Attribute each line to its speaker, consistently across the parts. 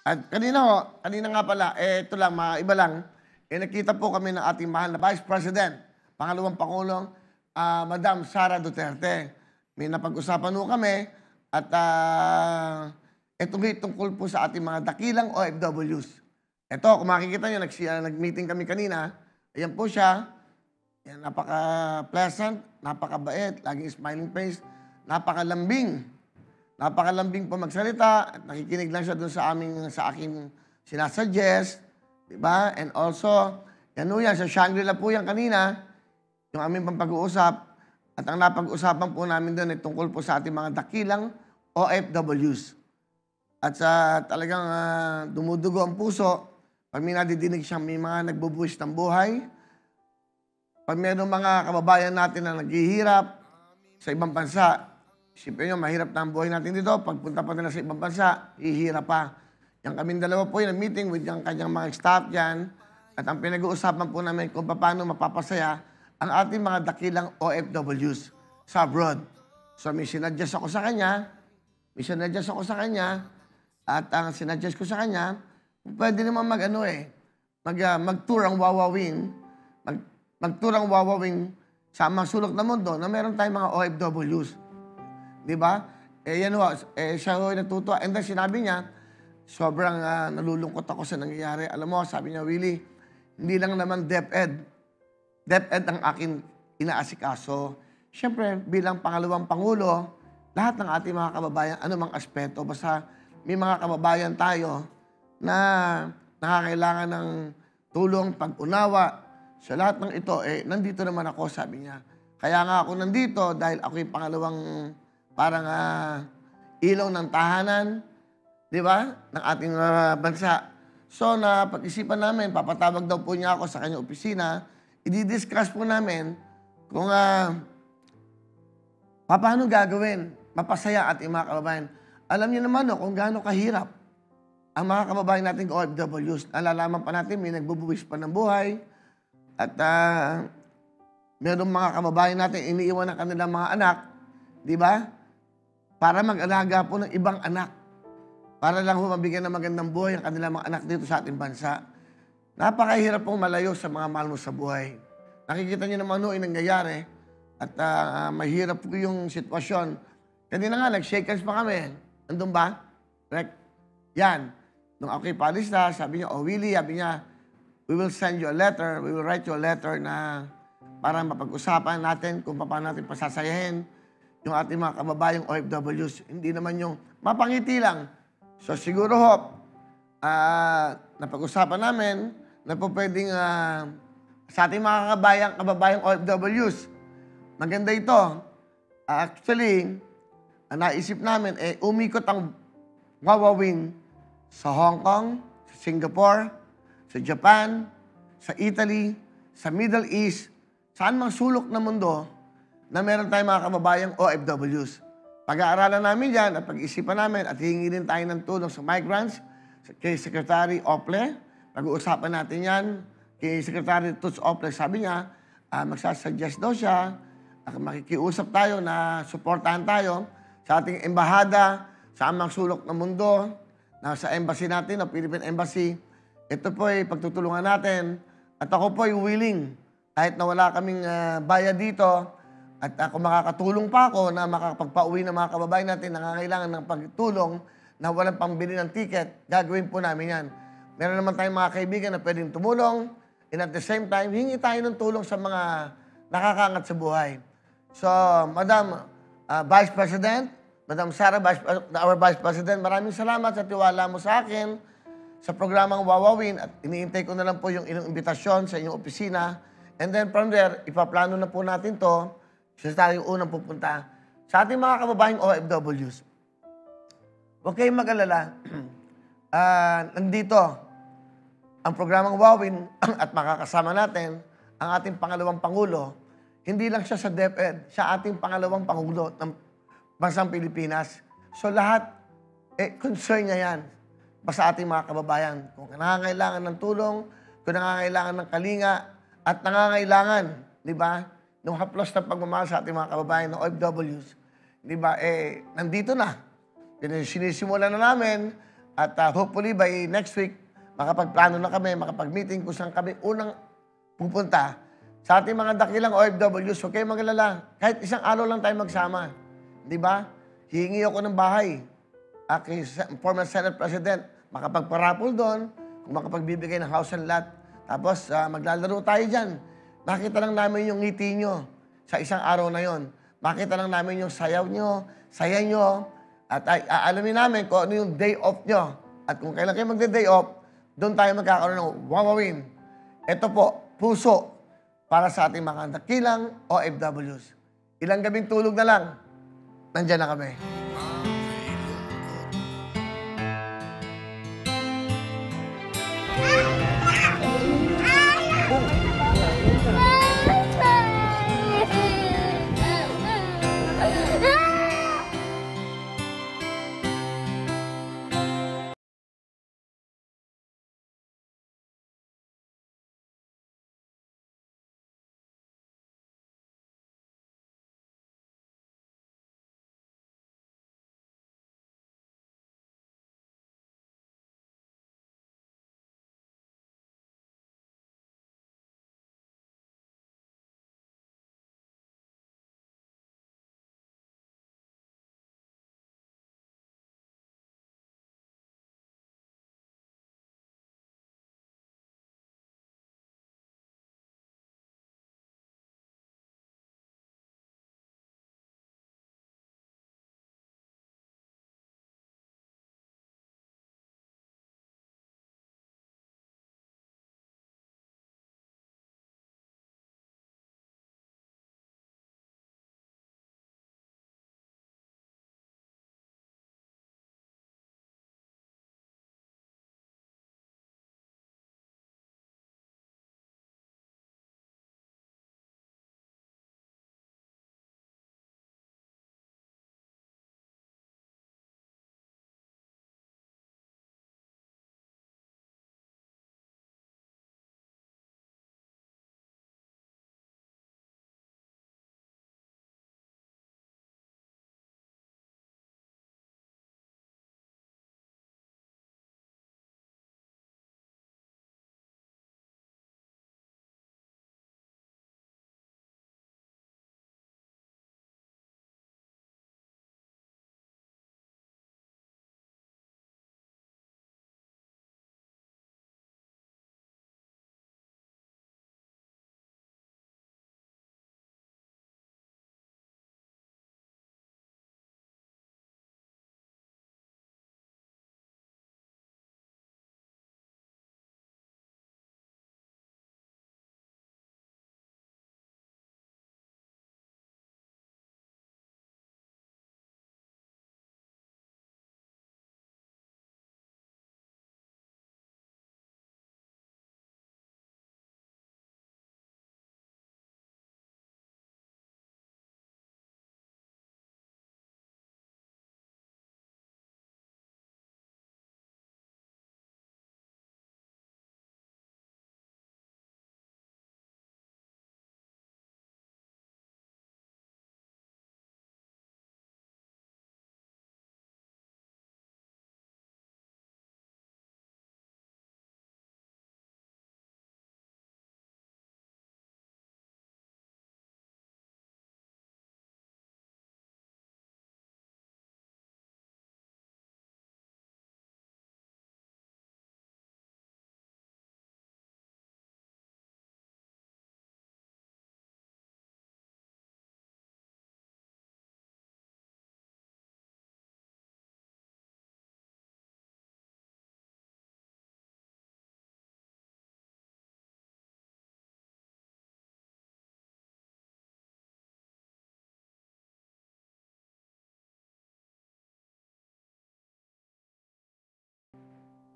Speaker 1: At kanina nga pala, ito lang, maiba lang, nakita po kami ng ating mahal na Vice President, pangalawang Pangulong, Madam Sara Duterte. May napag-usapan po kami at ito tungkol po sa ating mga dakilang OFWs. Ito, kung makikita nyo, nag-meeting kami kanina. Ayan po siya. Yan, napaka-pleasant, napakabait, laging smiling face, napakalambing. Napakalambing po magsalita at nakikinig lang siya doon sa aking sinasuggest. Diba? And also, yan sa Shangri-La po yan kanina, yung aming pampag-uusap. At ang napag-usapan po namin doon ay tungkol po sa ating mga dakilang OFWs. At sa talagang dumudugo ang puso, pag may nadidinig siyang may mga nagbubuwis ng buhay, pag mayroong mga kababayan natin na naghihirap sa ibang bansa, isipin nyo, mahirap na ang buhay natin dito. Pagpunta pa nila sa ibang bansa, hihirap pa. Yung kaming dalawa po yung meeting with yung kanyang mga staff dyan. At ang pinag-uusapan po namin kung paano mapapasaya ang ating mga dakilang OFWs sa abroad. So may sinadjust ako sa kanya. At ang sinadjust ko sa kanya, pwede naman mag-tour ang Wawawin. Mag-tour ang Wawawin sa mga sulok na mundo na meron tayong mga OFWs. Di ba? Siya ho natutuwa. And then sinabi niya, sobrang nalulungkot ako sa nangyayari. Alam mo, sabi niya, Willie, hindi lang naman DepEd. DepEd ang aking inaasikaso. Siyempre, bilang pangalawang Pangulo, lahat ng ating mga kababayan, anumang aspeto, basta may mga kababayan tayo na nakakailangan ng tulong, pag-unawa. Sa lahat ng ito, nandito naman ako, sabi niya. Kaya nga ako nandito dahil ako yung pangalawang parang ilaw ng tahanan, di ba, ng ating bansa. So, napag-isipan namin, papatawag daw po niya ako sa kanyang opisina, i-discuss po namin kung paano gagawin, mapasaya ating mga kababayan. Alam niyo naman kung gaano kahirap ang mga kababayan nating OFWs. Nalalaman pa natin, may nagbubuwis pa ng buhay, at mayroong mga kababayan natin iniiwan ng kanilang mga anak, di ba? Para mag-alaga po ng ibang anak. Para lang mabigyan ng magandang buhay ang kanilang mga anak dito sa ating bansa. Napakahirap pong malayo sa mga mahal mo sa buhay. Nakikita niyo naman yung nangyayari at mahirap po yung sitwasyon. Kanina nga, nag-shake hands pa kami. Andun ba? Correct? Yan. Nung ako'y palista, sabi niya, Willie, sabi niya, we will send you a letter, we will write you a letter na para mapag-usapan natin kung paano natin pasasayahin yung ating mga kababayang OFWs. Hindi naman yung mapangiti lang. So siguro, napag-usapan namin na po pwedeng sa ating mga kababayang OFWs. Maganda ito. Actually, naisip namin, umikot ang Wawawin sa Hong Kong, sa Singapore, sa Japan, sa Italy, sa Middle East, saan mang sulok na mundo na meron tayong mga kababayang OFWs. Pag-aaralan namin yan at pag-isipan namin at hihingi din tayo ng tulong sa migrants, kay Secretary Ople. Pag-uusapan natin yan kay Secretary Toots Ople. Sabi niya, magsasuggest daw siya, makikiusap tayo na suportahan tayo sa ating embahada, sa amang sulok ng mundo, na sa embassy natin, o Philippine Embassy. Ito po ay pagtutulungan natin. At ako po ay willing, kahit na wala kaming bayad dito, at kung makakatulong pa ako na makakapagpauwi ng mga kababayan natin na nangangailangan ng pagtulong na walang pambili ng ticket, gagawin po namin yan. Meron naman tayong mga kaibigan na pwedeng tumulong, and at the same time, hingi tayo ng tulong sa mga nakakangat sa buhay. So, Madam Vice President, Madam Sara, our Vice President, maraming salamat sa tiwala mo sa akin sa programang Wawawin at iniintay ko na lang po yung inyong imbitasyon sa inyong opisina. And then from there, ipaplano na po natin to sa tayong unang pupunta sa ating mga kababayang OFWs. Huwag kayong mag-alala. Nandito ang programang Wawawin at makakasama natin ang ating pangalawang Pangulo. Hindi lang siya sa DepEd, siya ating pangalawang Pangulo ng Bansang Pilipinas. So lahat, concern niya yan. Sa ating mga kababayan. Kung nangangailangan ng tulong, kung nangangailangan ng kalinga, at nangangailangan, di ba, ng haplos na pagmamahal sa ating mga kababayan ng OFWs, di ba, nandito na. Sinisimulan na namin At hopefully by next week, makapagplano na kami, makapag-meeting kung saan kami unang pupunta. Sa ating mga dakilang OFWs, huwag kayong magalala. Kahit isang araw lang tayo magsama. Di ba? Hihingi ako ng bahay. Kay former Senate President, makapagparapol doon, kung makapagbibigay ng house and lot. Tapos maglalaro tayo dyan. Makita lang namin yung ngiti nyo sa isang araw na yon. Makita lang namin yung sayaw nyo, saya nyo, at aalamin namin kung ano yung day off nyo. At kung kailan kayo magde-day off, doon tayo magkakaroon ng wawawin. Ito po, puso para sa ating mga dakilang OFWs. Ilang gabing tulog na lang, nandyan na kami.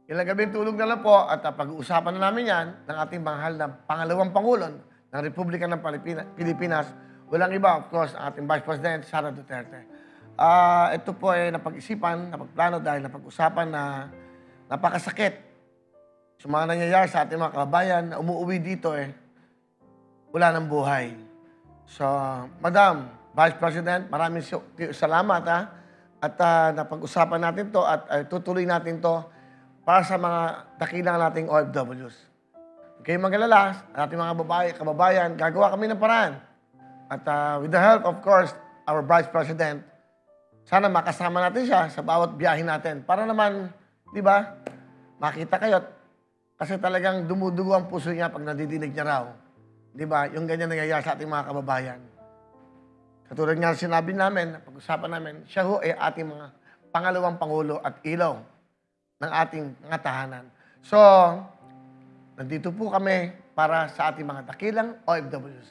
Speaker 1: Ilang gabing tulog na lang po at pag-uusapan na namin yan ng ating mahal na pangalawang Pangulo ng Republika ng Pilipinas. Walang iba, of course, ang ating Vice President, Sara Duterte. Ito po ay napag-isipan, napagplano dahil napag-usapan na napakasakit sa mga nangyayari sa ating mga kababayan na umuwi dito wala ng buhay. So, Madam Vice President, maraming salamat At napag-usapan natin to at tutuloy natin to para sa mga dakilang nating OFWs. Kayo mag-alala, ating mga kababayan, gagawa kami ng paraan. At with the help, of course, our Vice President, sana makasama natin siya sa bawat biyahe natin. Para naman, di ba, makita kayo. Kasi talagang dumudugo ang puso niya pag nadidinig niya raw. Di ba? Yung ganyan nangyayari sa ating mga kababayan. Katulad nga sinabi namin, pag-usapan namin, siya ho ay ating mga pangalawang Pangulo at ilaw ng ating mga tahanan. So, nandito po kami para sa ating mga dakilang OFWs.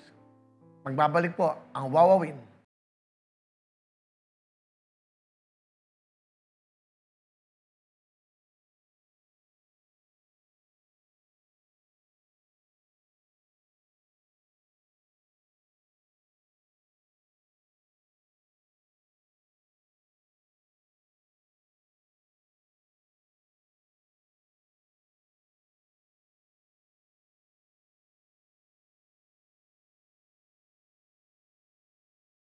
Speaker 1: Magbabalik po ang Wawawin.